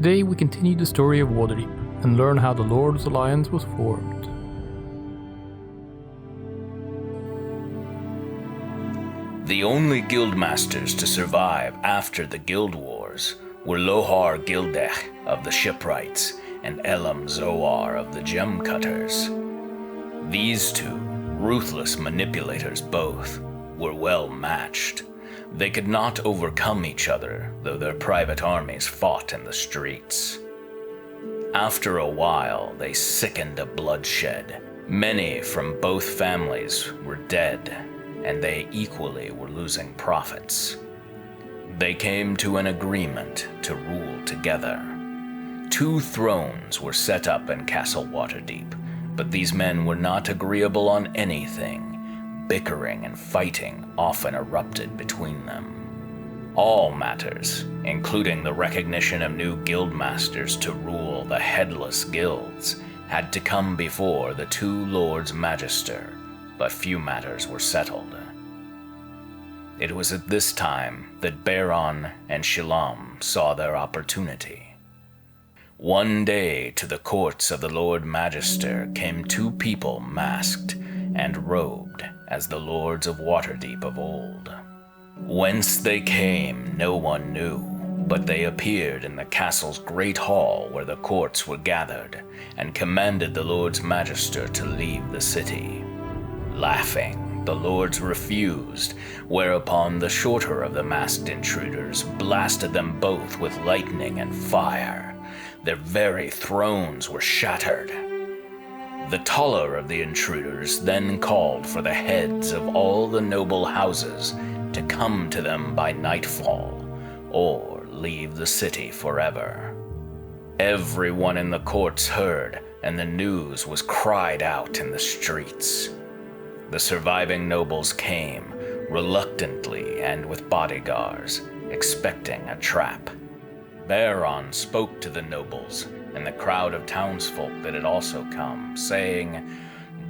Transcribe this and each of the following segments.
Today we continue the story of Waterdeep and learn how the Lord's Alliance was formed. The only guildmasters to survive after the Guild Wars were Lohar Gildech of the Shipwrights and Elam Zoar of the Gemcutters. These two, ruthless manipulators both, were well matched. They could not overcome each other, though their private armies fought in the streets. After a while, they sickened of bloodshed. Many from both families were dead, and they equally were losing profits. They came to an agreement to rule together. 2 thrones were set up in Castle Waterdeep, but these men were not agreeable on anything. Bickering and fighting often erupted between them. All matters, including the recognition of new guildmasters to rule the headless guilds, had to come before the 2 Lords Magister, but few matters were settled. It was at this time that Faerûn and Shilam saw their opportunity. One day to the courts of the Lord Magister came 2 people masked and robed as the Lords of Waterdeep of old. Whence they came no one knew, but they appeared in the castle's great hall where the courts were gathered, and commanded the Lords Magister to leave the city. Laughing, the lords refused, whereupon the shorter of the masked intruders blasted them both with lightning and fire. Their very thrones were shattered. The taller of the intruders then called for the heads of all the noble houses to come to them by nightfall, or leave the city forever. Everyone in the courts heard, and the news was cried out in the streets. The surviving nobles came, reluctantly and with bodyguards, expecting a trap. Faerûn spoke to the nobles and the crowd of townsfolk that had also come, saying,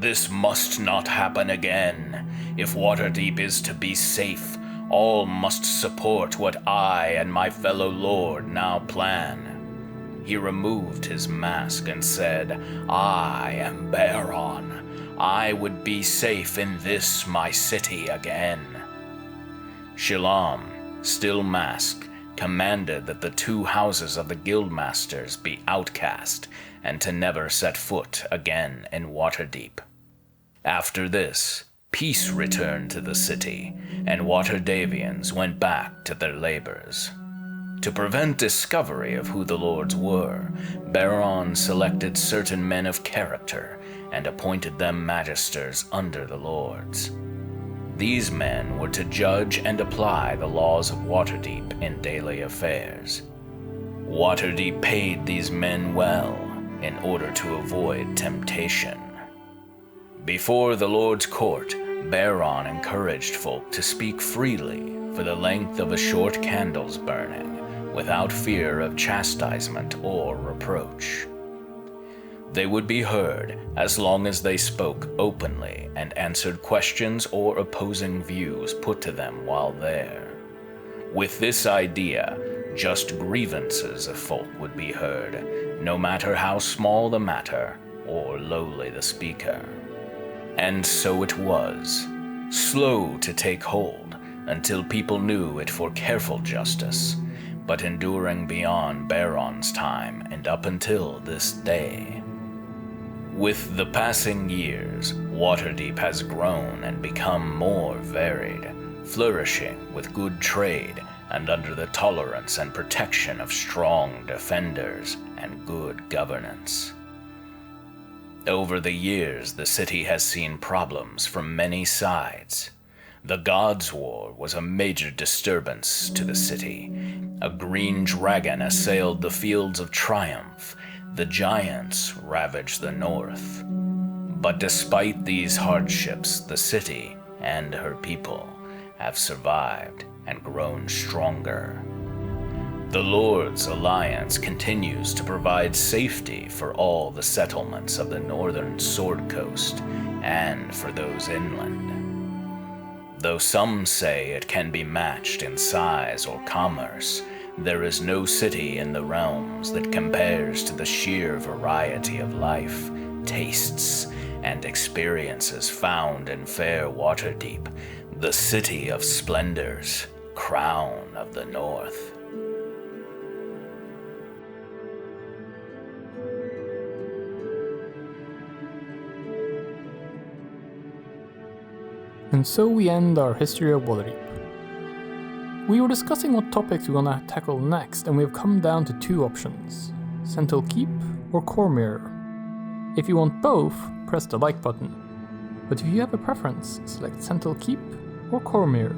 "This must not happen again. If Waterdeep is to be safe, all must support what I and my fellow lord now plan." He removed his mask and said, "I am Faerûn. I would be safe in this my city again." Shilam, still masked, commanded that the 2 houses of the guildmasters be outcast and to never set foot again in Waterdeep. After this, peace returned to the city, and Waterdavians went back to their labors. To prevent discovery of who the lords were, Faerûn selected certain men of character and appointed them magisters under the lords. These men were to judge and apply the laws of Waterdeep in daily affairs. Waterdeep paid these men well in order to avoid temptation. Before the Lord's court, Faerûn encouraged folk to speak freely for the length of a short candle's burning, without fear of chastisement or reproach. They would be heard as long as they spoke openly and answered questions or opposing views put to them while there. With this idea, just grievances of folk would be heard, no matter how small the matter or lowly the speaker. And so it was, slow to take hold until people knew it for careful justice, but enduring beyond Faerûn's time and up until this day. With the passing years, Waterdeep has grown and become more varied, flourishing with good trade and under the tolerance and protection of strong defenders and good governance. Over the years, the city has seen problems from many sides. The Gods' War was a major disturbance to the city. A green dragon assailed the fields of triumph. The giants ravaged the north. But despite these hardships, the city and her people have survived and grown stronger. The Lord's Alliance continues to provide safety for all the settlements of the northern Sword Coast and for those inland. Though some say it can be matched in size or commerce, There is no city in the realms that compares to the sheer variety of life, tastes, and experiences found in fair Waterdeep, the City of Splendors, crown of the North. And so we end our history of Waterdeep. We were discussing what topics we want to tackle next, and we have come down to two options: Central Keep or Core Mirror. If you want both, press the like button. But if you have a preference, select Central Keep or Core Mirror.